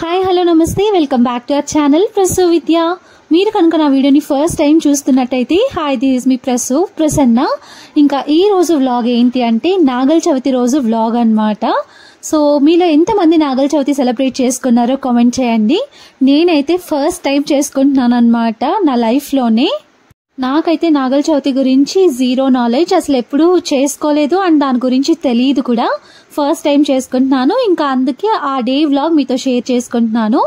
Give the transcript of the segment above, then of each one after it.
Hi hello నమస్తే welcome back to our channel Prasu Vidya. మీరు కనుక నా వీడియోని ఫస్ట్ టైం చూస్తున్నట్టయితే హాయ్, దిస్ ఇస్ మీ ప్రసన్న. ఇంకా ఈ రోజు వ్లాగ్ ఏంటి అంటే నాగల చవితి రోజు వ్లాగ్ అన్నమాట. సో మీలో ఎంతమంది నాగల చవితి సెలబ్రేట్ చేసుకున్నారో కామెంట్ చేయండి. నేనైతే ఫస్ట్ టైం చేసుకుంటున్నాను అన్నమాట నా లైఫ్లోనే. నాకైతే నాగల చవితి గురించి జీరో నాలెడ్జ్, అసలు ఎప్పుడూ చేసుకోలేదు అండ్ దాని గురించి తెలియదు కూడా. ఫస్ట్ టైం చేసుకుంటున్నాను, ఇంకా అందుకే ఆ డే వ్లాగ్ మీతో షేర్ చేసుకుంటున్నాను.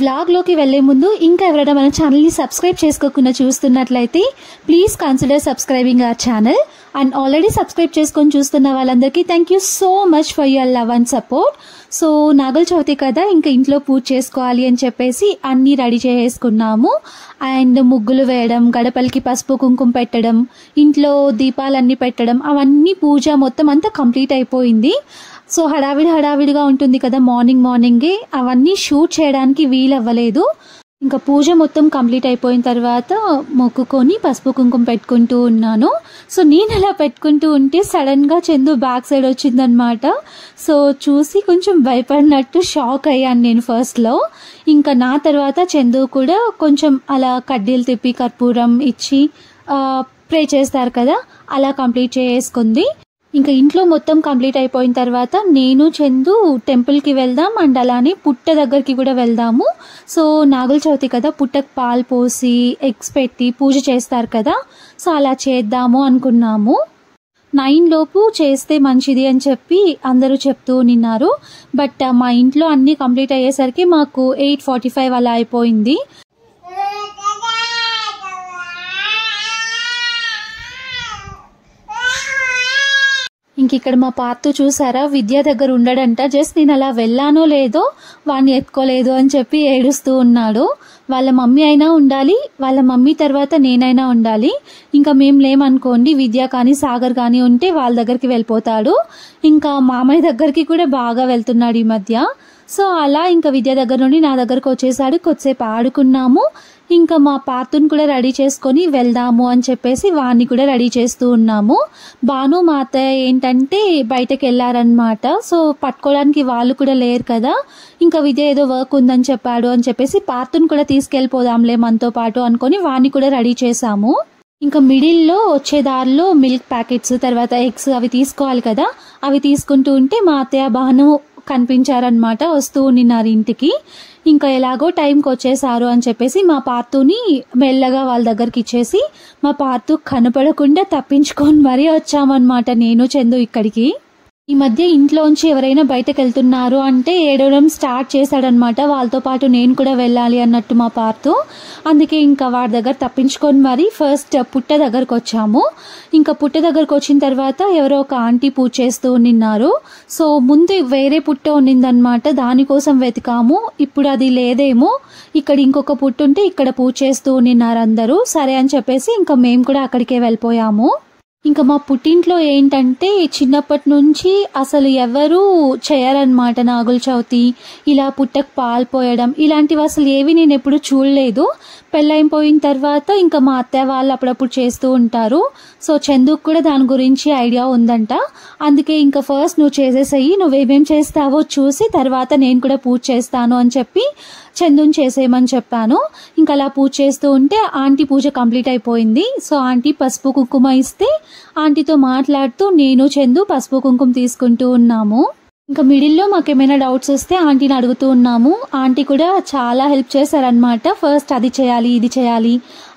వ్లాగ్ లోకి వెళ్లే ముందు ఇంకా ఎవరైనా మన ఛానల్ ని సబ్స్క్రైబ్ చేసుకోకుండా చూస్తున్నట్లయితే please consider subscribing our channel. And already subscribe చేసుకొని చూస్తున్న వాళ్ళందరికీ thank you so much for your love and support. So Nagula Chavithi కదా, ఇంకా ఇంట్లో పూజ చేసుకోవాలి అని చెప్పేసి అన్నీ రెడీ చేసుకున్నాము. అండ్ ముగ్గులు వేయడం, గడపలకి పసుపు కుంకుమ పెట్టడం, ఇంట్లో దీపాలన్నీ పెట్టడం, అవన్నీ పూజ మొత్తం అంతా కంప్లీట్ అయిపోయింది. సో హడావిడిగా ఉంటుంది కదా మార్నింగే, అవన్నీ షూట్ చేయడానికి వీలవ్వలేదు. ఇంకా పూజ మొత్తం కంప్లీట్ అయిపోయిన తర్వాత మొక్కుకొని పసుపు కుంకుమ పెట్టుకుంటూ ఉన్నాను. సో నేను అలా పెట్టుకుంటూ ఉంటే సడన్ గా చందు బ్యాక్ సైడ్ వచ్చిందనమాట. సో చూసి కొంచెం భయపడినట్టు షాక్ అయ్యాను నేను ఫస్ట్ లో. ఇంకా నా తర్వాత చందు కూడా కొంచెం అలా కడ్డీలు తిప్పి కర్పూరం ఇచ్చి ప్రే చేస్తారు కదా, అలా కంప్లీట్ చేసుకుంది. ఇంకా ఇంట్లో మొత్తం కంప్లీట్ అయిపోయిన తర్వాత నేను చందు టెంపుల్కి వెళ్దాం అండ్ అలానే పుట్ట దగ్గరికి కూడా వెళ్దాము. సో నాగుల చవితి కదా, పుట్టకు పాలు పోసి ఎగ్స్ పెట్టి పూజ చేస్తారు కదా, సో అలా చేద్దాము అనుకున్నాము. 9 లోపు చేస్తే మంచిది అని చెప్పి అందరూ చెప్తూ నిన్నారు. బట్ మా ఇంట్లో అన్నీ కంప్లీట్ అయ్యేసరికి మాకు 8:45 అలా అయిపోయింది. ఇంక ఇక్కడ మా పార్తు చూసారా, విద్య దగ్గర ఉండడంట. జస్ట్ నేను అలా వెళ్ళానో లేదో వాడిని ఎత్తుకోలేదు అని చెప్పి ఏడుస్తూ ఉన్నాడు. వాళ్ళ మమ్మీ అయినా ఉండాలి, వాళ్ళ మమ్మీ తర్వాత నేనైనా ఉండాలి. ఇంకా మేము లేమనుకోండి, విద్య కానీ సాగర్ కానీ ఉంటే వాళ్ళ దగ్గరికి వెళ్ళిపోతాడు. ఇంకా మామయ్య దగ్గరికి కూడా బాగా వెళ్తున్నాడు ఈ మధ్య. సో అలా ఇంకా విద్య దగ్గర నుండి నా దగ్గరకు వచ్చేసాడు. కొద్దిసేపు ఆడుకున్నాము. ఇంకా మా పార్తుని కూడా రెడీ చేసుకొని వెళ్దాము అని చెప్పేసి వాడిని కూడా రెడీ చేస్తూ ఉన్నాము. భాను మా అత్తయ్య ఏంటంటే బయటకు వెళ్ళారనమాట. సో పట్టుకోవడానికి వాళ్ళు కూడా లేరు కదా, ఇంకా విద్య ఏదో వర్క్ ఉందని చెప్పాడు అని చెప్పేసి పార్తుని కూడా తీసుకెళ్ళిపోదాంలే మనతో పాటు అనుకొని వాడిని కూడా రెడీ చేసాము. ఇంకా మిడిల్లో వచ్చే దారిలో మిల్క్ ప్యాకెట్స్, తర్వాత ఎగ్స్ అవి తీసుకోవాలి కదా, అవి తీసుకుంటూ ఉంటే మా అత్తయ్య భాను కనిపించారనమాట, వస్తూ ఉన్నారు ఇంటికి. ఇంకా ఎలాగో టైంకి వచ్చేసారు అని చెప్పేసి మా పార్తుని మెల్లగా వాళ్ళ దగ్గరికి ఇచ్చేసి మా పార్తు కనపడకుండా తప్పించుకొని మరీ వచ్చామన్నమాట నేను చందు ఇక్కడికి. ఈ మధ్య ఇంట్లోంచి ఎవరైనా బయటకు వెళ్తున్నారు అంటే ఏడవడం స్టార్ట్ చేశాడనమాట. వాళ్ళతో పాటు నేను కూడా వెళ్ళాలి అన్నట్టు మా పార్తు. అందుకే ఇంకా వాడి దగ్గర తప్పించుకొని మరి ఫస్ట్ పుట్ట దగ్గరకు వచ్చాము. ఇంకా పుట్ట దగ్గరకు వచ్చిన తర్వాత ఎవరో ఒక ఆంటీ పూజ చేస్తూ ఉన్నారు. సో ముందు వేరే పుట్ట ఉన్నిందనమాట, దానికోసం వెతికాము. ఇప్పుడు అది లేదేమో, ఇక్కడ ఇంకొక పుట్ట ఉంటే ఇక్కడ పూజ చేస్తూ ఉన్నారు అందరూ. సరే అని చెప్పేసి ఇంకా మేము కూడా అక్కడికే వెళ్ళిపోయాము. ఇంకా మా పుట్టింట్లో ఏంటంటే చిన్నప్పటి నుంచి అసలు ఎవరు చేయరనమాట నాగుల చవితి, ఇలా పుట్టకు పాలు పోయడం ఇలాంటివి అసలు ఏవి నేను ఎప్పుడు చూడలేదు. పెళ్ళైపోయిన తర్వాత ఇంకా మా అత్తయ్య వాళ్ళు అప్పుడప్పుడు చేస్తూ ఉంటారు. సో చందుకు కూడా దాని గురించి ఐడియా ఉందంట. అందుకే ఇంకా ఫస్ట్ నువ్వు చేసేసేయి, నువ్వేమేం చేస్తావో చూసి తర్వాత నేను కూడా పూజ చేస్తాను అని చెప్పి చందుని చేసేయమని చెప్పాను. ఇంకా అలా పూజ చేస్తూ ఉంటే ఆంటీ పూజ కంప్లీట్ అయిపోయింది. సో ఆంటీ పసుపు కుంకుమ ఇస్తే ఆంటీతో మాట్లాడుతూ నేను చందు పసుపు కుంకుమ తీసుకుంటూ ఉన్నాము. ఇంకా మిడిల్లో మాకేమైనా డౌట్స్ వస్తే ఆంటీని అడుగుతూ ఉన్నాము. ఆంటీ కూడా చాలా హెల్ప్ చేశారనమాట. ఫస్ట్ అది చేయాలి, ఇది చేయాలి,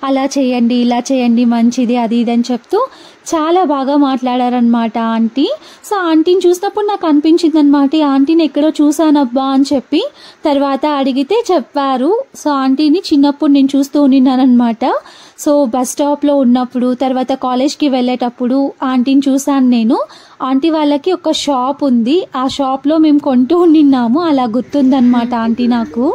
అలా చేయండి, ఇలా చేయండి, మంచిది, అది ఇది అని చెప్తూ చాలా బాగా మాట్లాడారనమాట ఆంటీ. సో ఆంటీని చూసినప్పుడు నాకు అనిపించింది అనమాట, ఈ ఆంటీని ఎక్కడో చూసానబ్బా అని చెప్పి. తర్వాత అడిగితే చెప్పారు. సో ఆంటీని చిన్నప్పుడు నేను చూస్తూ ఉన్నానమాట. సో బస్ స్టాప్లో ఉన్నప్పుడు, తర్వాత కాలేజ్కి వెళ్ళేటప్పుడు ఆంటీని చూసాను నేను. ఆంటీ వాళ్ళకి ఒక షాప్ ఉంది, ఆ షాప్లో మేము కొంటూ ఉన్నాము. అలా గుర్తుందనమాట ఆంటీ నాకు.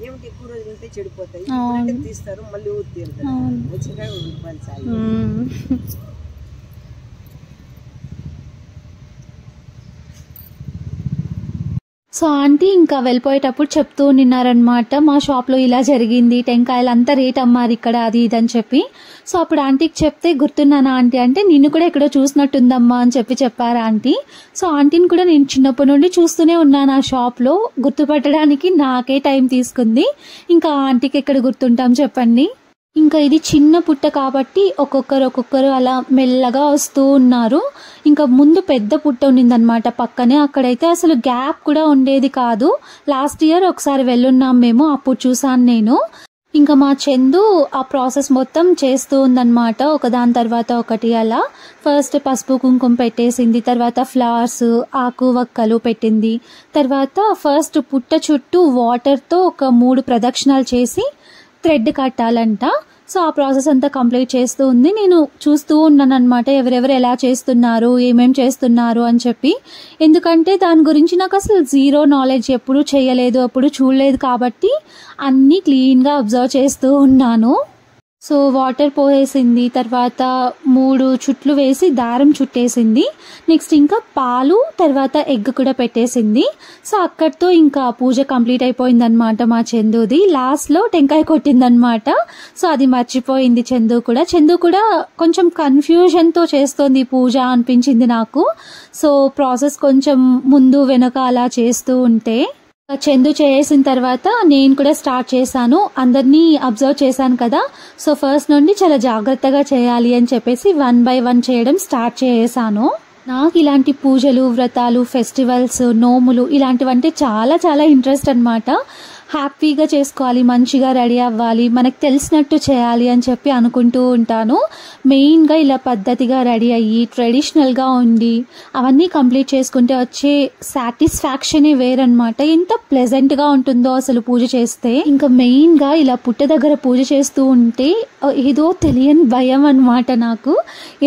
ఏమిటి ఎక్కువ రోజులు ఉంటే చెడిపోతాయి, తీస్తారు మళ్ళీ ఊరు తీరుతారు. వచ్చిన రూపాయలు చాలు. సో ఆంటీ ఇంకా వెళ్ళిపోయేటప్పుడు చెప్తూ నిన్నారనమాట, మా షాప్లో ఇలా జరిగింది, టెంకాయలు అంతా రేట్ అమ్మారు ఇక్కడ, అది ఇది అని చెప్పి. సో అప్పుడు ఆంటీకి చెప్తే గుర్తున్నానా ఆంటీ అంటే, నిన్ను కూడా ఎక్కడో చూసినట్టుందమ్మా అని చెప్పారు ఆంటీ. సో ఆంటీని కూడా నేను చిన్నప్పటి నుండి చూస్తూనే ఉన్నాను ఆ షాప్లో, గుర్తుపట్టడానికి నాకే టైం తీసుకుంది. ఇంకా ఆంటీకి ఎక్కడ గుర్తుంటాం చెప్పండి. ఇంకా ఇది చిన్న పుట్ట కాబట్టి ఒక్కొక్కరు అలా మెల్లగా వస్తూ ఉన్నారు. ఇంకా ముందు పెద్ద పుట్ట ఉన్నిందనమాట పక్కనే, అక్కడైతే అసలు గ్యాప్ కూడా ఉండేది కాదు. లాస్ట్ ఇయర్ ఒకసారి వెళ్ళున్నాం మేము, అప్పుడు చూసాను నేను. ఇంకా మా చందు ఆ ప్రాసెస్ మొత్తం చేస్తూ ఉందన్నమాట, ఒకదాని తర్వాత ఒకటి అలా. ఫస్ట్ పసుపు కుంకుమ పెట్టేసింది, తర్వాత ఫ్లవర్స్, ఆకు వక్కలు పెట్టింది. తర్వాత ఫస్ట్ పుట్ట చుట్టూ వాటర్తో ఒక 3 ప్రదక్షిణాలు చేసి థ్రెడ్ కట్టాలంట. సో ఆ ప్రాసెస్ అంతా కంప్లీట్ చేస్తూ ఉంది. నేను చూస్తూ ఉన్నాను అనమాట, ఎవరెవరు ఎలా చేస్తున్నారు, ఏమేం చేస్తున్నారు అని చెప్పి. ఎందుకంటే దాని గురించి నాకు అసలు జీరో నాలెడ్జ్, ఎప్పుడు చేయలేదు, ఎప్పుడు చూడలేదు కాబట్టి అన్నీ క్లీన్గా అబ్జర్వ్ చేస్తూ ఉన్నాను. సో వాటర్ పోసేసింది, తర్వాత 3 చుట్లు వేసి దారం చుట్టేసింది. నెక్స్ట్ ఇంకా పాలు, తర్వాత ఎగ్ కూడా పెట్టేసింది. సో అక్కడితో ఇంకా పూజ కంప్లీట్ అయిపోయిందనమాట మా చందుది. లాస్ట్లో టెంకాయ కొట్టిందనమాట. సో అది మర్చిపోయింది చందు కూడా కొంచెం కన్ఫ్యూజన్తో చేస్తోంది పూజ అనిపించింది నాకు. సో ప్రాసెస్ కొంచెం ముందు వెనక అలా చేస్తూ ఉంటే చందు చేసిన తర్వాత నేను కూడా స్టార్ట్ చేశాను. అందరినీ అబ్జర్వ్ చేశాను కదా, సో ఫస్ట్ నుండి చాలా జాగ్రత్తగా చేయాలి అని చెప్పేసి 1 by 1 చేయడం స్టార్ట్ చేశాను. నాకు ఇలాంటి పూజలు, వ్రతాలు, ఫెస్టివల్స్, నోములు ఇలాంటివంటే చాలా చాలా ఇంట్రెస్ట్ అనమాట. హ్యాపీగా చేసుకోవాలి, మంచిగా రెడీ అవ్వాలి, మనకు తెలిసినట్టు చేయాలి అని చెప్పి అనుకుంటూ ఉంటాను. మెయిన్గా ఇలా పద్ధతిగా రెడీ అయ్యి ట్రెడిషనల్గా ఉండి అవన్నీ కంప్లీట్ చేసుకుంటే వచ్చే సాటిస్ఫాక్షనే వేరనమాట. ఎంత ప్లెజెంట్గా ఉంటుందో అసలు పూజ చేస్తే. ఇంకా మెయిన్గా ఇలా పుట్ట దగ్గర పూజ చేస్తూ ఉంటే ఏదో తెలియని భయం అనమాట నాకు.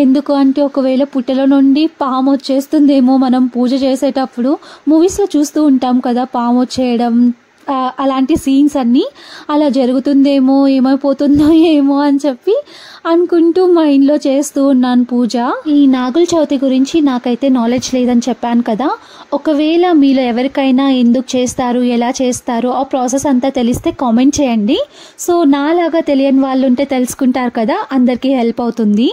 ఎందుకు అంటే ఒకవేళ పుట్టలో నుండి పాము వచ్చేస్తుందేమో, మనం పూజ చేసేటప్పుడు మూవీస్లో చూస్తూ ఉంటాం కదా పాము వచ్చేయడం, అలాంటి సీన్స్ అన్నీ అలా జరుగుతుందేమో, ఏమైపోతుందో ఏమో అని చెప్పి అనుకుంటూ మైండ్లో చేస్తూ ఉన్నాను పూజ. ఈ నాగుల చవితి గురించి నాకైతే నాలెడ్జ్ లేదని చెప్పాను కదా, ఒకవేళ మీలో ఎవరికైనా ఎందుకు చేస్తారు, ఎలా చేస్తారు, ఆ ప్రాసెస్ అంతా తెలిస్తే కామెంట్ చేయండి. సో నాలాగా తెలియని వాళ్ళు ఉంటే తెలుసుకుంటారు కదా, అందరికీ హెల్ప్ అవుతుంది.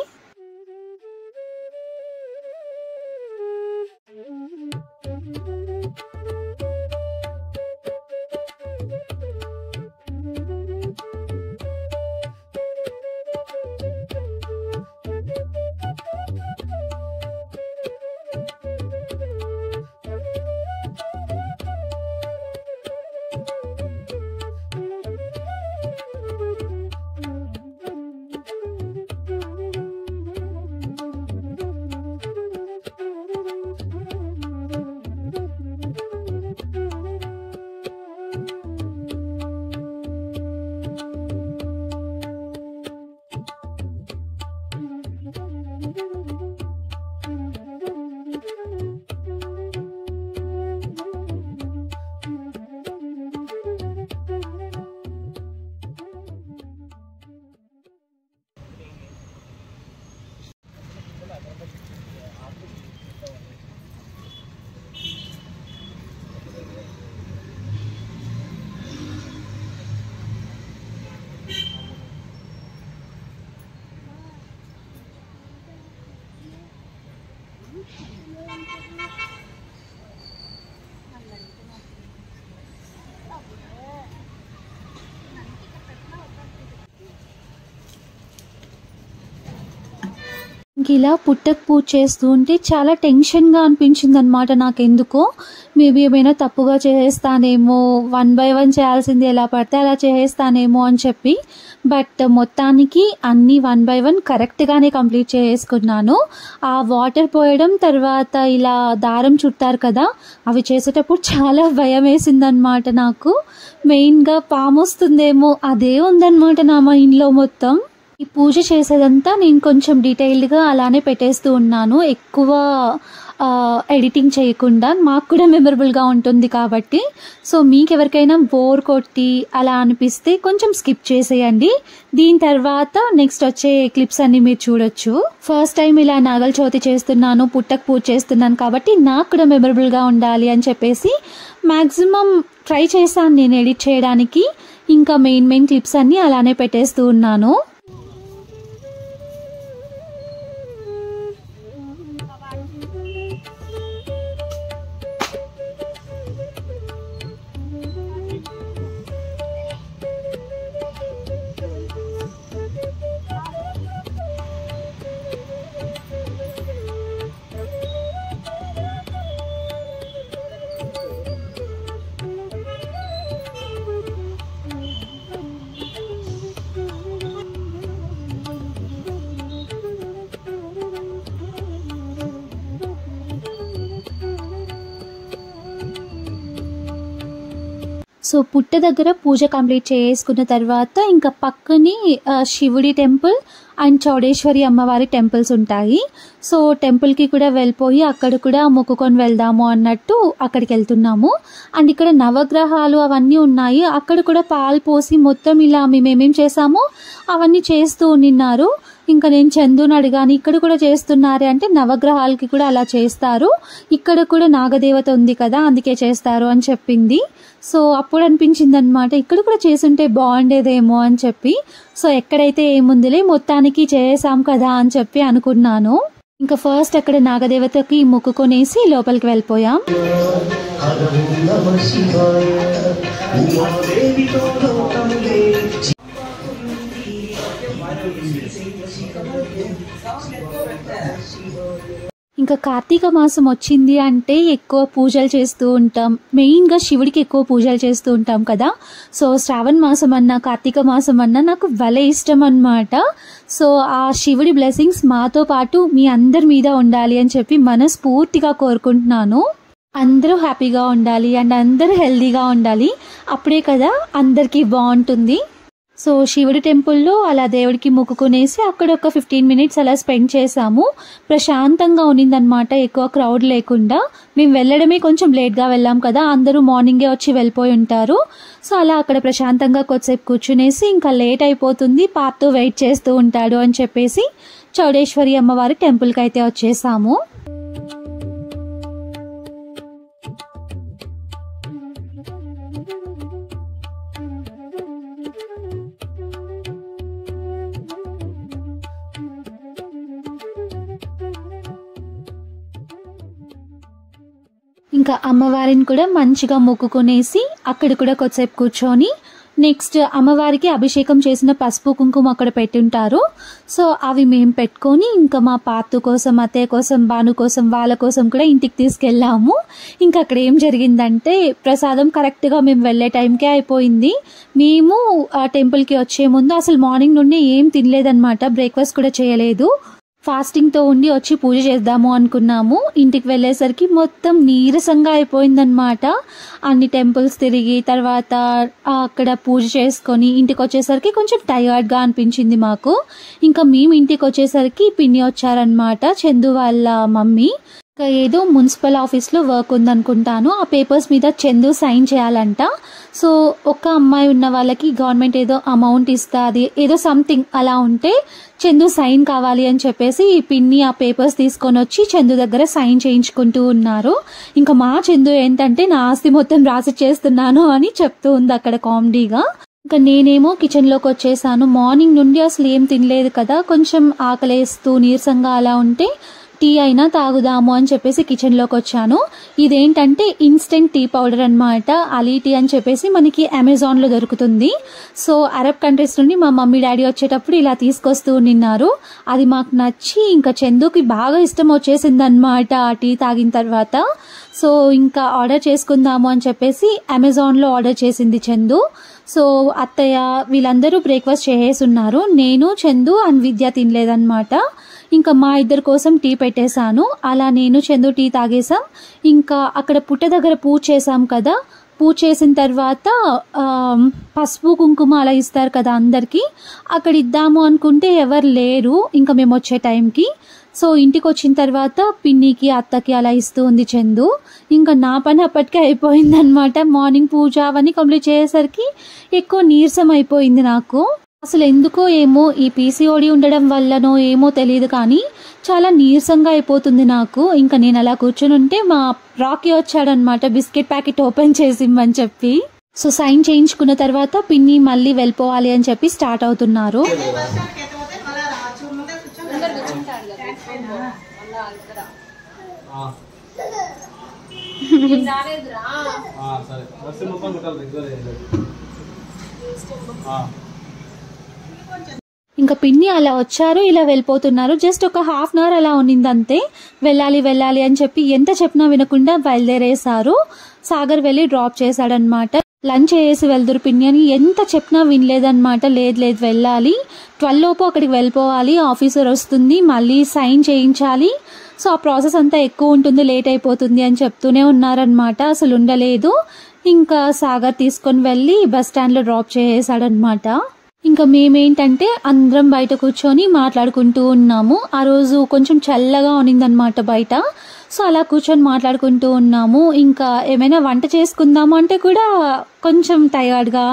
ఇలా పుట్టకు పూజ చేస్తూ ఉంటే చాలా టెన్షన్గా అనిపించింది అనమాట నాకెందుకో. మేబీ ఏమైనా తప్పుగా చేసేస్తానేమో, 1 by 1 చేయాల్సింది ఎలా పడితే అలా చేసేస్తానేమో అని చెప్పి. బట్ మొత్తానికి అన్నీ 1 by 1 కరెక్ట్గానే కంప్లీట్ చేసుకున్నాను. ఆ వాటర్ పోయడం, తర్వాత ఇలా దారం చుట్టారు కదా, అవి చేసేటప్పుడు చాలా భయం వేసిందనమాట నాకు. మెయిన్గా పాము వస్తుందేమో అదే ఉందన్నమాట నా మైండ్లో మొత్తం. ఈ పూజ చేసేదంతా నేను కొంచెం డీటెయిల్డ్గా అలానే పెట్టేస్తూ ఉన్నాను, ఎక్కువ ఎడిటింగ్ చేయకుండా. మాకు కూడా మెమరబుల్గా ఉంటుంది కాబట్టి. సో మీకు ఎవరికైనా బోర్ కొట్టి అలా అనిపిస్తే కొంచెం స్కిప్ చేసేయండి. దీని తర్వాత నెక్స్ట్ వచ్చే క్లిప్స్ అన్ని మీరు చూడొచ్చు. ఫస్ట్ టైం ఇలా నాగల చవితి చేస్తున్నాను, పుట్టకు పూజ చేస్తున్నాను కాబట్టి నాకు కూడా మెమరబుల్గా ఉండాలి అని చెప్పేసి మ్యాక్సిమం ట్రై చేశాను నేను ఎడిట్ చేయడానికి. ఇంకా మెయిన్ క్లిప్స్ అన్నీ అలానే పెట్టేస్తూ ఉన్నాను. సో పుట్ట దగ్గర పూజ కంప్లీట్ చేసుకున్న తర్వాత ఇంకా పక్కనే శివుడి టెంపుల్ అండ్ చౌడేశ్వరి అమ్మవారి టెంపుల్స్ ఉంటాయి. సో టెంపుల్కి కూడా వెళ్ళిపోయి అక్కడ కూడా మొక్కుకొని వెళ్దాము అన్నట్టు అక్కడికి వెళ్తున్నాము. అండ్ ఇక్కడ నవగ్రహాలు అవన్నీ ఉన్నాయి. అక్కడ కూడా పాలు పోసి మొత్తం ఇలా మేమేమేం చేసామో అవన్నీ చేస్తూ ఉన్నారు. ఇంకా నేను చందుని అడిగాను, ఇక్కడ కూడా చేస్తున్నారే అంటే నవగ్రహాలకి కూడా అలా చేస్తారు, ఇక్కడ కూడా నాగదేవత ఉంది కదా అందుకే చేస్తారు అని చెప్పింది. సో అప్పుడు అనిపించింది అనమాట, ఇక్కడ కూడా చేసుంటే బాగుండేదేమో అని చెప్పి. సో ఎక్కడైతే ఏముందిలే మొత్తానికి చేసాం కదా అని చెప్పి అనుకున్నాను. ఇంకా ఫస్ట్ అక్కడ నాగదేవతకి మొక్కుకొనేసి లోపలికి వెళ్ళిపోయాం. ఇంకా కార్తీక మాసం వచ్చింది అంటే ఎక్కువ పూజలు చేస్తూ ఉంటాం. మెయిన్గా శివుడికి ఎక్కువ పూజలు చేస్తూ ఉంటాం కదా. సో శ్రావణ మాసం అన్నా కార్తీక మాసం అన్నా నాకు భలే ఇష్టం అన్నమాట. సో ఆ శివుడి బ్లెస్సింగ్స్ మాతో పాటు మీ అందరి మీద ఉండాలి అని చెప్పి మనస్ఫూర్తిగా కోరుకుంటున్నాను. అందరూ హ్యాపీగా ఉండాలి అండ్ అందరూ హెల్దీగా ఉండాలి, అప్పుడే కదా అందరికీ బాగుంటుంది. సో శివుడి టెంపుల్లో అలా దేవుడికి మొక్కుకునేసి అక్కడ ఒక 15 minutes అలా స్పెండ్ చేసాము. ప్రశాంతంగా ఉన్నిందనమాట, ఎక్కువ క్రౌడ్ లేకుండా. మేము వెళ్ళడమే కొంచెం లేట్గా వెళ్ళాం కదా, అందరూ మార్నింగే వచ్చి వెళ్ళిపోయి ఉంటారు. సో అలా అక్కడ ప్రశాంతంగా కొద్దిసేపు కూర్చునేసి ఇంకా లేట్ అయిపోతుంది, పార్తో వెయిట్ చేస్తూ ఉంటాడు అని చెప్పేసి చౌడేశ్వరి అమ్మవారి టెంపుల్కి అయితే వచ్చేసాము. ఇంకా అమ్మవారిని కూడా మంచిగా మొక్కుకునేసి అక్కడ కూడా కొద్దిసేపు కూర్చొని నెక్స్ట్ అమ్మవారికి అభిషేకం చేసిన పసుపు కుంకుమ అక్కడ పెట్టుంటారు. సో అవి మేము పెట్టుకొని ఇంకా మా పాతు కోసం, అత్తయ్య కోసం, బాను కోసం, వాళ్ళ కోసం కూడా ఇంటికి తీసుకెళ్ళాము. ఇంకా అక్కడ ఏం జరిగిందంటే ప్రసాదం కరెక్ట్గా మేము వెళ్ళే టైంకే అయిపోయింది. మేము ఆ టెంపుల్కి వచ్చే ముందు అసలు మార్నింగ్ నుండి ఏం తినలేదన్నమాట, బ్రేక్ఫాస్ట్ కూడా చేయలేదు. ఫాస్టింగ్తో ఉండి వచ్చి పూజ చేద్దాము అనుకున్నాము. ఇంటికి వెళ్ళేసరికి మొత్తం నీరసంగా అయిపోయిందనమాట. అన్ని టెంపుల్స్ తిరిగి తర్వాత అక్కడ పూజ చేసుకొని ఇంటికి వచ్చేసరికి కొంచెం టయర్డ్గా అనిపించింది మాకు. ఇంకా మేము ఇంటికి వచ్చేసరికి పిన్ని వచ్చారనమాట, చందు వాళ్ళ మమ్మీ. ఇంకా ఏదో మున్సిపల్ ఆఫీస్లో వర్క్ ఉందనుకుంటాను, ఆ పేపర్స్ మీద చందు సైన్ చేయాలంట. సో ఒక అమ్మాయి ఉన్న వాళ్ళకి గవర్నమెంట్ ఏదో అమౌంట్ ఇస్తుంది, ఏదో సంథింగ్ అలా ఉంటే చందు సైన్ కావాలి అని చెప్పేసి ఈ పిన్ని ఆ పేపర్స్ తీసుకొని వచ్చి చందు దగ్గర సైన్ చేయించుకుంటూ ఉన్నారు. ఇంకా మా చందు ఏంటంటే నా ఆస్తి మొత్తం రాసి చేస్తున్నాను అని చెప్తూ ఉంది అక్కడ కామెడీగా. ఇంకా నేనేమో కిచెన్లోకి వచ్చేసాను. మార్నింగ్ నుండి అసలు ఏం తినలేదు కదా, కొంచెం ఆకలేస్తూ నీరసంగా అలా ఉంటే టీ అయినా తాగుదాము అని చెప్పేసి కిచెన్లోకి వచ్చాను. ఇదేంటంటే ఇన్స్టెంట్ టీ పౌడర్ అనమాట, అలీ టీ అని చెప్పేసి మనకి అమెజాన్లో దొరుకుతుంది. సో అరబ్ కంట్రీస్ నుండి మా మమ్మీ డాడీ వచ్చేటప్పుడు ఇలా తీసుకొస్తూ ఉన్నారు. అది మాకు నచ్చి ఇంకా చందుకి బాగా ఇష్టం వచ్చేసింది అనమాట ఆ టీ తాగిన తర్వాత. సో ఇంకా ఆర్డర్ చేసుకుందాము అని చెప్పేసి అమెజాన్లో ఆర్డర్ చేసింది చందు. సో అత్తయ్య వీళ్ళందరూ బ్రేక్ఫాస్ట్ చేసేసి ఉన్నారు, నేను చందు అండ్ విద్య తినలేదన్నమాట. ఇంకా మా ఇద్దరి కోసం టీ పెట్టేశాను. అలా నేను చందు టీ తాగేసాం. ఇంకా అక్కడ పుట్ట దగ్గర పూజ చేసాం కదా, పూజ చేసిన తర్వాత పసుపు కుంకుమ అలా ఇస్తారు కదా అందరికీ, అక్కడ ఇద్దాము అనుకుంటే ఎవరు లేరు ఇంకా మేము వచ్చే టైంకి. సో ఇంటికి వచ్చిన తర్వాత పిన్నికి అత్తకి అలా ఇస్తూ ఉంది చందు. ఇంకా నా పని అప్పటికే అయిపోయింది అనమాట. మార్నింగ్ పూజ అవన్నీ కంప్లీట్ చేసేసరికి ఎక్కువ నీరసం అయిపోయింది నాకు. అసలు ఎందుకో ఏమో ఈ పీసీఓడి ఉండడం వల్లనో ఏమో తెలియదు కానీ చాలా నీరసంగా అయిపోతుంది నాకు. ఇంకా నేను అలా కూర్చొని ఉంటే మా రాకీ వచ్చాడనమాట బిస్కెట్ ప్యాకెట్ ఓపెన్ చేసిమ్మని చెప్పి. సో సైన్ చేయించుకున్న తర్వాత పిన్ని మళ్ళీ వెళ్ళిపోవాలి అని చెప్పి స్టార్ట్ అవుతున్నారు. ఇంకా పిన్ని అలా వచ్చారు, ఇలా వెళ్ళిపోతున్నారు. జస్ట్ ఒక హాఫ్ అన్ అవర్ అలా ఉన్నింది అంతే. వెళ్ళాలి వెళ్ళాలి అని చెప్పి ఎంత చెప్పినా వినకుండా బయలుదేరేశారు. సాగర్ వెళ్ళి డ్రాప్ చేశాడనమాట. లంచ్ చేసి వెళ్దురు పిన్ని అని ఎంత చెప్పినా వినలేదన్నమాట. లేదు లేదు వెళ్ళాలి, 12 లోపు అక్కడికి వెళ్ళిపోవాలి, ఆఫీసర్ వస్తుంది, మళ్ళీ సైన్ చేయించాలి, సో ఆ ప్రాసెస్ అంతా ఎక్కువ ఉంటుంది, లేట్ అయిపోతుంది అని చెప్తూనే ఉన్నారనమాట. అసలు ఉండలేదు. ఇంకా సాగర్ తీసుకొని వెళ్ళి బస్ స్టాండ్లో డ్రాప్ చేసేసాడనమాట. ఇంకా మేమేంటంటే అందరం బయట కూర్చొని మాట్లాడుకుంటూ ఉన్నాము. ఆ రోజు కొంచెం చల్లగా ఉన్నిందనమాట బయట. సో అలా కూర్చొని మాట్లాడుకుంటూ ఉన్నాము. ఇంకా ఏమైనా వంట చేసుకుందాము అంటే కూడా కొంచెం టయర్డ్గా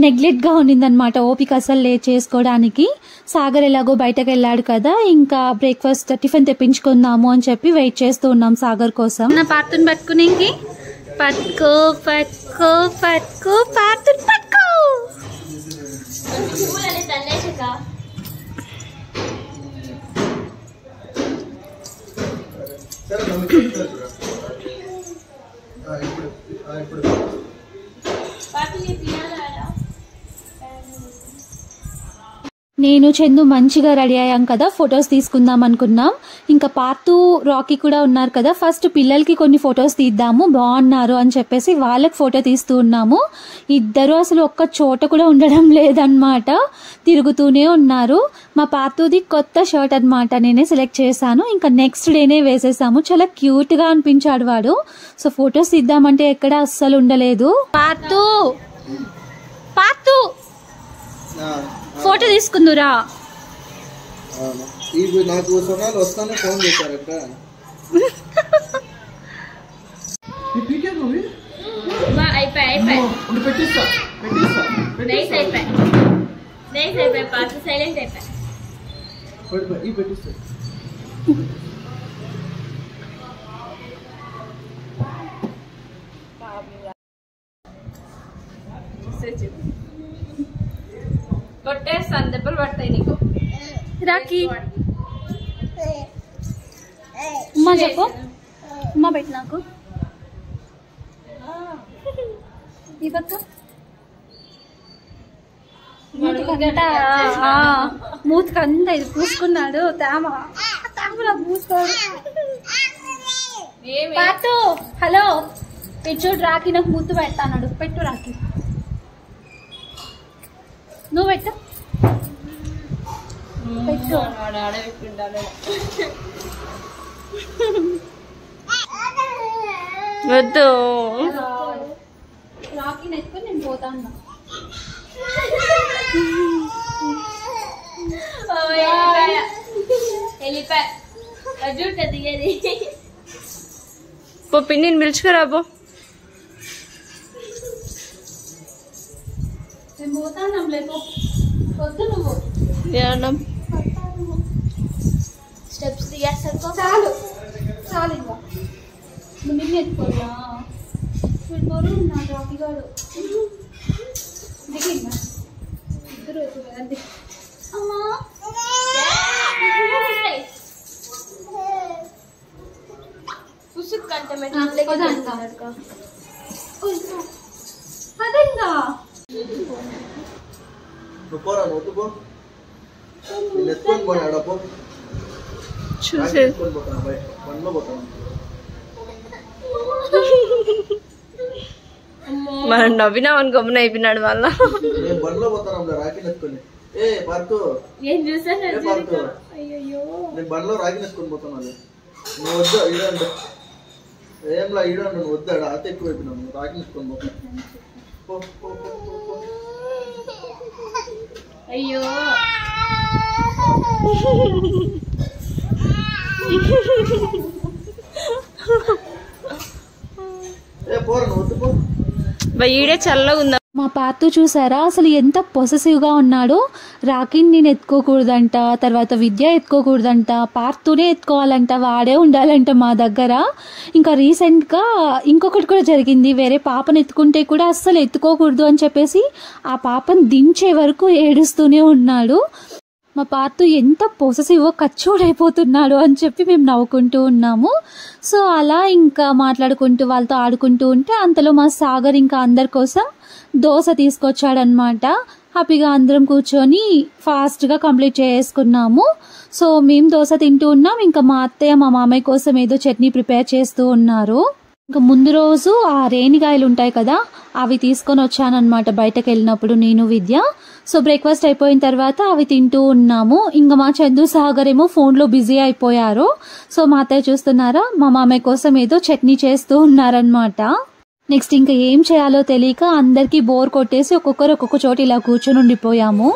నెగ్లెక్ట్గా ఉన్నిందనమాట. ఓపిక అసలు లేదు చేసుకోవడానికి. సాగర్ ఎలాగో బయటకు వెళ్ళాడు కదా, ఇంకా బ్రేక్ఫాస్ట్ టిఫిన్ తెప్పించుకుందాము అని చెప్పి వెయిట్ చేస్తూ ఉన్నాం సాగర్ కోసం. నా పార్తుని పట్టుకుని పట్టుకో పట్టుకో పట్టుకో పార్తుని పట్టుకో. నేను చందు మంచిగా రెడీ అయ్యాం కదా, ఫొటోస్ తీసుకుందాం అనుకున్నాం. ఇంకా పార్తు రాకీ కూడా ఉన్నారు కదా, ఫస్ట్ పిల్లలకి కొన్ని ఫొటోస్ తీద్దాము బాగున్నారు అని చెప్పేసి వాళ్ళకి ఫోటో తీస్తూ ఉన్నాము. ఇద్దరు అసలు ఒక్క చోట కూడా ఉండడం లేదన్నమాట, తిరుగుతూనే ఉన్నారు. మా పార్తుది కొత్త షర్ట్ అనమాట, నేనే సెలెక్ట్ చేశాను. ఇంకా నెక్స్ట్ డేనే వేసేసాము. చాలా క్యూట్ గా అనిపించాడు వాడు. సో ఫొటోస్ తీద్దామంటే ఎక్కడ అస్సలు ఉండలేదు. పార్తు పార్తు ఫోటో తీసుకుందురా. నాకు సొనాలు వస్తానే ఫోన్ చేశారట. కొట్టేస్తాను, దెబ్బలు పడతాయి నీకు. రాకీ ఉమ్మా చెప్పు, ఉమ్మా పెట్టి నాకు ఈ పక్క మూతికంతా ఇది పూసుకున్నాడు. తేమలా పూసుకోడు. పాటు హలో ఇటు చూడు, రాకీ నాకు ముద్దు పెడతాడు. పెట్టు రాకీ, నువ్వు పెట్టు పెట్టు. వద్దు, రాకీ నెట్టుకుని నేను పోతాను. పో పిన్నిని పిలుచుకురాబో. నేను పోతాను లేకో వద్దు నువ్వు. స్టెప్స్ దిగేసరికో చాలు చాలు. ఇంకా నువ్వు నిన్ను ఎత్తుకోరా, చూడుకోరు నా రాకీ గారు దిగిందా. ఇద్దరు ఎత్తుకోండి అమ్మా. అదేంగా మనం నవ్వినామని గమ్మున అయిపోయినాడు వాళ్ళ. బండ్లో పోతాను రాఖీలు ఎత్తుకొని. ఏ పార్తు ఏం చూసాను, నేను బండ్లో రాఖీలు ఎత్తుకొని పోతాను. నువ్వు వద్దా ఈడండి, ఏంలా ఈడండి, నువ్వు వద్దాడు అత ఎక్కువ అయిపోయినావు. రాఖీలు ఎత్తుకొని పోతాను. అయ్యో ఏ పోరా నువ్వు వద్దు పో. ఈడే చల్లగా ఉందా. మా పార్తు చూసారా అసలు ఎంత పొసెసివ్గా ఉన్నాడో. రాఖీని నేను ఎత్తుకోకూడదంట, తర్వాత విద్య ఎత్తుకోకూడదంట, పార్తునే ఎత్తుకోవాలంట, వాడే ఉండాలంట మా దగ్గర. ఇంకా రీసెంట్గా ఇంకొకటి కూడా జరిగింది, వేరే పాపను ఎత్తుకుంటే కూడా అస్సలు ఎత్తుకోకూడదు అని చెప్పేసి ఆ పాపను దించే వరకు ఏడుస్తూనే ఉన్నాడు. మా పార్తు ఎంత పొసెసివ్గా కచ్చోడైపోతున్నాడు అని చెప్పి మేము నవ్వుకుంటూ ఉన్నాము. సో అలా ఇంకా మాట్లాడుకుంటూ వాళ్ళతో ఆడుకుంటూ ఉంటే అంతలో మా సాగర్ ఇంకా అందరి కోసం దోశ తీసుకొచ్చాడనమాట. హ్యాపీగా అందరం కూర్చొని ఫాస్ట్గా కంప్లీట్ చేసుకున్నాము. సో మేము దోశ తింటూ ఉన్నాం, ఇంకా మా అత్తయ్య మా మామయ్య కోసం ఏదో చట్నీ ప్రిపేర్ చేస్తూ ఉన్నారు. ఇంకా ముందు రోజు ఆ రేణిగాయలు ఉంటాయి కదా, అవి తీసుకొని వచ్చానమాట బయటకు వెళ్ళినప్పుడు నేను విద్య. సో బ్రేక్ఫాస్ట్ అయిపోయిన తర్వాత అవి తింటూ ఉన్నాము. ఇంకా మా చందు సాగర్ ఏమో ఫోన్లో బిజీ అయిపోయారు. సో మా అత్తయ్య చూస్తున్నారా మా మామయ్య కోసం ఏదో చట్నీ చేస్తూ ఉన్నారనమాట. నెక్స్ట్ ఇంకా ఏం చేయాలో తెలియక అందరికీ బోర్ కొట్టేసి ఒక్కొక్కరు ఒక్కొక్క చోట ఇలా కూర్చొని ఉండిపోయాము.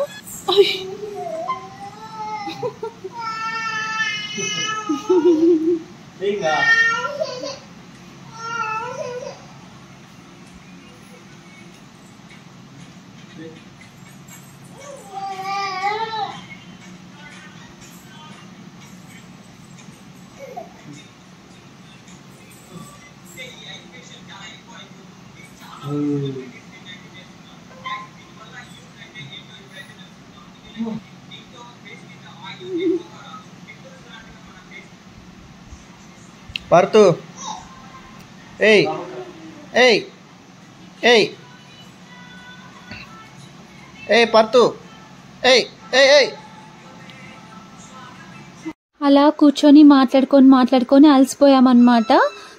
పార్తు ఏయ్ ఏయ్ ఏయ్ ఏయ్ పార్తు ఏయ్ ఏయ్ ఏయ్. అలా కూర్చొని మాట్లాడుకొని అలసిపోయామన్నమాట.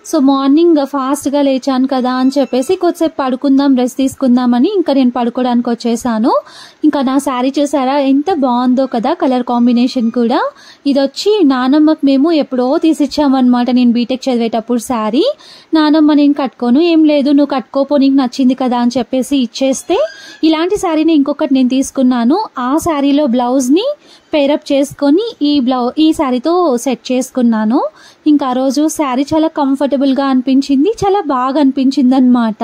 సో మార్నింగ్ ఫాస్ట్గా లేచాను కదా అని చెప్పేసి కొద్దిసేపు పడుకుందాం, రెస్ట్ తీసుకుందామని ఇంకా నేను పడుకోవడానికి వచ్చేసాను. ఇంకా నా శారీ చూసారా ఎంత బాగుందో కదా, కలర్ కాంబినేషన్ కూడా. ఇది వచ్చి నానమ్మకు మేము ఎప్పుడో తీసిచ్చామన్నమాట, నేను బీటెక్ చదివేటప్పుడు శారీ. నానమ్మ నేను కట్టుకోను, ఏం లేదు నువ్వు కట్టుకోపో నీకు నచ్చింది కదా అని చెప్పేసి ఇచ్చేస్తే ఇలాంటి శారీని ఇంకొకటి నేను తీసుకున్నాను. ఆ శారీలో బ్లౌజ్ని పేరప్ చేసుకొని ఈ శారీతో సెట్ చేసుకున్నాను. ఇంకా ఆ రోజు శారీ చాలా కంఫర్టబుల్గా అనిపించింది, చాలా బాగా అనిపించింది అనమాట.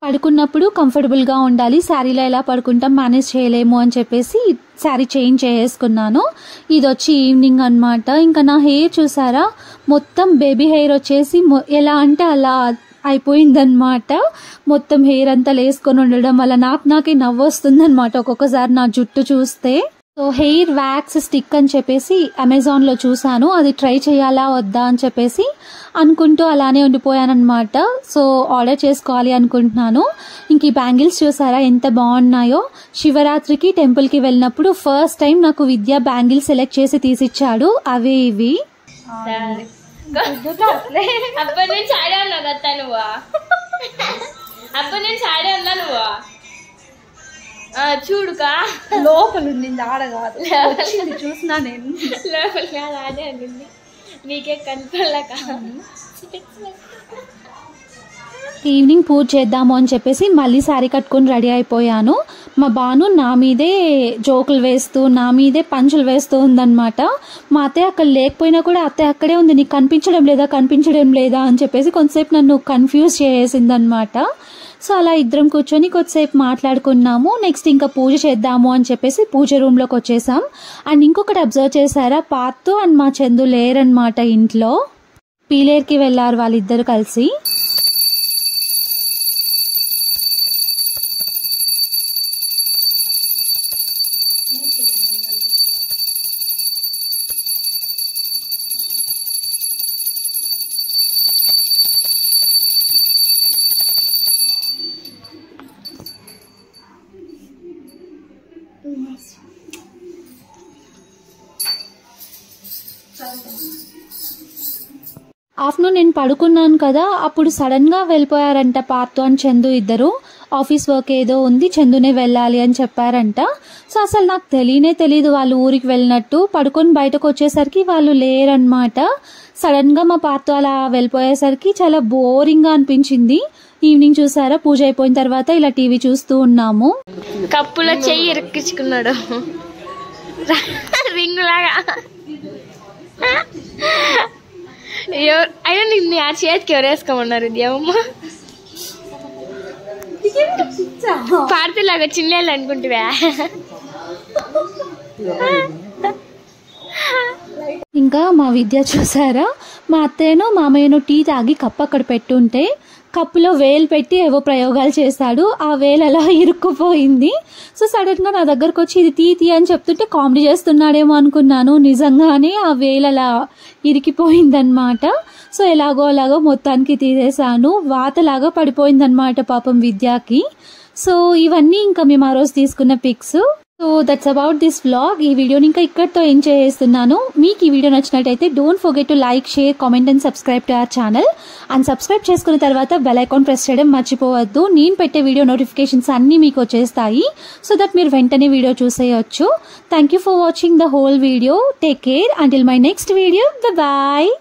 పడుకున్నప్పుడు కంఫర్టబుల్గా ఉండాలి, శారీలో ఎలా పడుకుంటాం మేనేజ్ చేయలేము అని చెప్పేసి శారీ చేంజ్ చేసుకున్నాను. ఇది వచ్చి ఈవినింగ్ అనమాట. ఇంకా నా హెయిర్ చూసారా మొత్తం బేబీ హెయిర్ వచ్చేసి ఎలా అంటే అలా అయిపోయిందనమాట. మొత్తం హెయిర్ అంతా లేసుకొని ఉండడం వల్ల నాకే నవ్వు వస్తుందన్నమాట ఒక్కొక్కసారి నా జుట్టు చూస్తే. సో హెయిర్ వ్యాక్స్ స్టిక్ అని చెప్పేసి అమెజాన్లో చూసాను, అది ట్రై చేయాలా వద్దా అని చెప్పేసి అనుకుంటూ అలానే ఉండిపోయానమాట. సో ఆర్డర్ చేసుకోవాలి అనుకుంటున్నాను. ఇంక ఈ బ్యాంగిల్స్ చూసారా ఎంత బాగున్నాయో. శివరాత్రికి టెంపుల్కి వెళ్ళినప్పుడు ఫస్ట్ టైం నాకు విద్య బ్యాంగిల్స్ సెలెక్ట్ చేసి తీసిచ్చాడు, అవే ఇవి. అప్పటి నుంచి ఆడే ఉన్నావు కదా నువ్వు, అప్పటి నుంచి ఆడే ఉన్నా నువ్వు చూడుకా లోపల ఉండింది ఆడ కాదు, చూసినా నేను లోపల ఆడే ఉండింది నీకే కనపడలేక. ఈవినింగ్ పూజ చేద్దాము అని చెప్పేసి మళ్ళీ శారీ కట్టుకొని రెడీ అయిపోయాను. మా బాను నా మీదే జోకులు వేస్తూ నా మీదే పంచులు వేస్తూ ఉందన్నమాట. మా అత్తయ్య అక్కడ లేకపోయినా కూడా అత్తయ్య అక్కడే ఉంది, నీకు కనిపించడం లేదా అని చెప్పేసి కొంతసేపు నన్ను కన్ఫ్యూజ్ చేసిందనమాట. సో అలా ఇద్దరం కూర్చొని కొద్దిసేపు మాట్లాడుకున్నాము. నెక్స్ట్ ఇంకా పూజ చేద్దాము అని చెప్పేసి పూజ రూమ్లోకి వచ్చేసాం. అండ్ ఇంకొకటి అబ్జర్వ్ చేశారా, పార్తు అండ్ మా చందు లేరనమాట ఇంట్లో, పీలేరుకి వెళ్ళారు వాళ్ళిద్దరు కలిసి. ఆఫ్టర్నూన్ నేను పడుకున్నాను కదా, అప్పుడు సడన్గా వెళ్ళిపోయారంట పార్తు అండ్ చందు ఇద్దరు. ఆఫీస్ వర్క్ ఏదో ఉంది, చందునే వెళ్ళాలి అని చెప్పారంట. సో అసలు నాకు తెలీదు వాళ్ళు ఊరికి వెళ్ళినట్టు. పడుకొని బయటకు వచ్చేసరికి వాళ్ళు లేరనమాట. సడన్గా మా పార్తు అలా వెళ్ళిపోయేసరికి చాలా బోరింగ్గా అనిపించింది. ఈవినింగ్ చూసారా పూజ అయిపోయిన తర్వాత ఇలా టీవీ చూస్తూ ఉన్నాము. కప్పులో చెయ్యి ఇరికించుకున్నాడు రింగ్ లాగా. అయినా నిన్ను ఆ చేతికి ఎవరు వేసుకోమన్నారు దేవమ్మ? పాడుతులాగా చిన్నేళ్ళు అనుకుంటువా? ఇంకా మా విద్య చూసారా, మా అత్తయ్యను మామయ్యను టీ తాగి కప్పు అక్కడ పెట్టుంటే కప్పులో వేలు పెట్టి ఏవో ప్రయోగాలు చేశాడు. ఆ వేలు అలా ఇరుక్కుపోయింది. సో సడన్గా నా దగ్గరకు వచ్చి ఇది తీ అని చెప్తుంటే కామెడీ చేస్తున్నాడేమో అనుకున్నాను. నిజంగానే ఆ వేలు అలా ఇరికిపోయిందనమాట. సో ఎలాగో మొత్తానికి తీసేసాను. వాతలాగా పడిపోయిందనమాట పాపం విద్యాకి. సో ఇవన్నీ ఇంకా మేము ఆ రోజు తీసుకున్న pics. So that's about this vlog. ఈ వీడియోని ఇంకా ఇక్కడితో ఎంజాయ్ చేస్తున్నాను. మీకు ఈ వీడియో నచ్చినట్టయితే don't forget to like, share, comment and subscribe to our channel. And subscribe చేసుకున్న తర్వాత బెల్ ఐకాన్ ప్రెస్ చేయడం మర్చిపోవద్దు. నేను పెట్టే వీడియో నోటిఫికేషన్స్ అన్నీ మీకు వచ్చేస్తాయి. సో దట్ మీరు వెంటనే వీడియో చూసేయచ్చు. Thank you for watching the whole video. Take care until my next video. Bye.